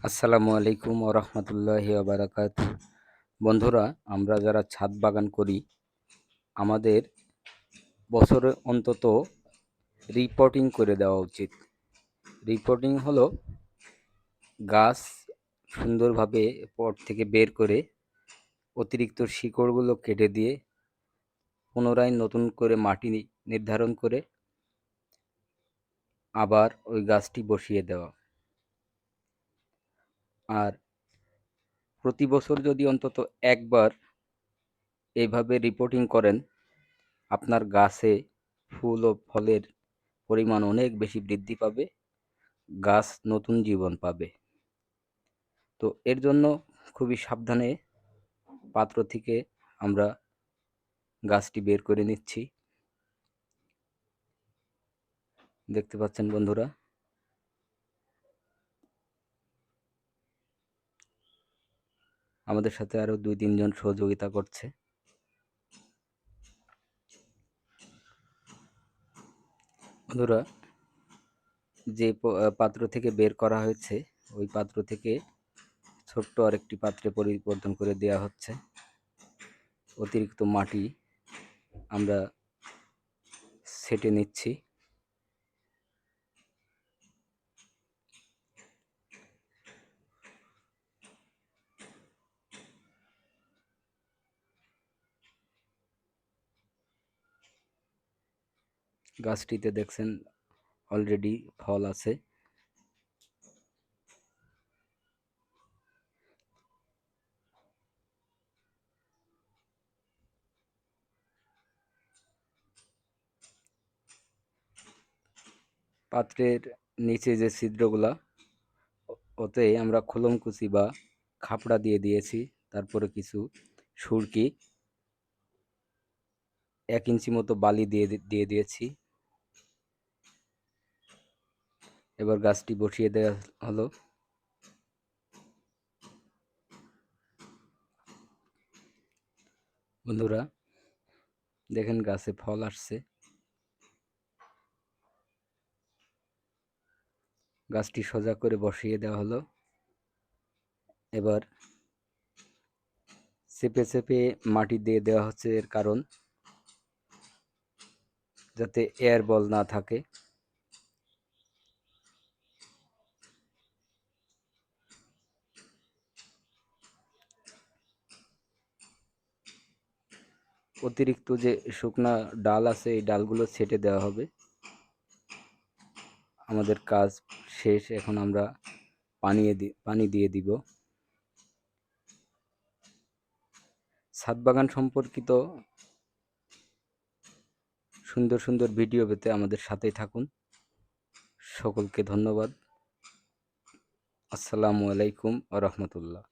আসসালামু আলাইকুম ওয়া রাহমাতুল্লাহি ওয়া বারাকাতুহু। বন্ধুরা, আমরা যারা ছাদ বাগান করি, আমাদের বছরে অন্তত রিপোর্টিং করে দেওয়া উচিত। রিপোর্টিং হলো গাছ সুন্দরভাবে পট থেকে বের করে অতিরিক্ত শিকড়গুলো কেটে দিয়ে পুনরায় নতুন করে মাটি নির্ধারণ করে আবার ওই গাছটি বসিয়ে দেওয়া। আর প্রতি বছর যদি অন্তত একবার এইভাবে রিপোর্টিং করেন, আপনার গাছে ফুল ও ফলের পরিমাণ অনেক বেশি বৃদ্ধি পাবে, গাছ নতুন জীবন পাবে। তো এর জন্য খুবই সাবধানে পাত্র থেকে আমরা গাছটি বের করে নিচ্ছি। দেখতে পাচ্ছেন বন্ধুরা, আমাদের সাথে আরো 2-3 জন সহযোগিতা করছে। বন্ধুরা, যে পাত্র থেকে বের করা হয়েছে ওই পাত্র থেকে ছোট্ট আরেকটি পাত্রে পরিবর্তন করে দেওয়া হচ্ছে। অতিরিক্ত মাটি আমরা সেটে নিচ্ছি। গাছটিতে দেখছেন অলরেডি ফল আছে। পাত্রের নিচে যে ছিদ্রগুলা, ওতে আমরা খোলমকুচি বা খাপড়া দিয়ে দিয়েছি। তারপরে কিছু সুরকি 1 ইঞ্চি মতো বালি দিয়ে দিয়েছি। এবার গাছটি বসিয়ে দেওয়া হলো। বন্ধুরা, দেখেন গাছে ফল আসছে। গাছটি সোজা করে বসিয়ে দেওয়া হলো। এবার চেপে চেপে মাটি দিয়ে দেওয়া হচ্ছে, এর কারণ যাতে এয়ার বল না থাকে। অতিরিক্ত যে শুকনা ডাল আছে এই ডালগুলো ছেটে দেওয়া হবে। আমাদের কাজ শেষ, এখন আমরা পানি দিয়ে দিব। ছাদ বাগান সম্পর্কিত সুন্দর সুন্দর ভিডিও পেতে আমাদের সাথেই থাকুন। সকলকে ধন্যবাদ। আসসালামু আলাইকুম ওয়া রাহমাতুল্লাহ।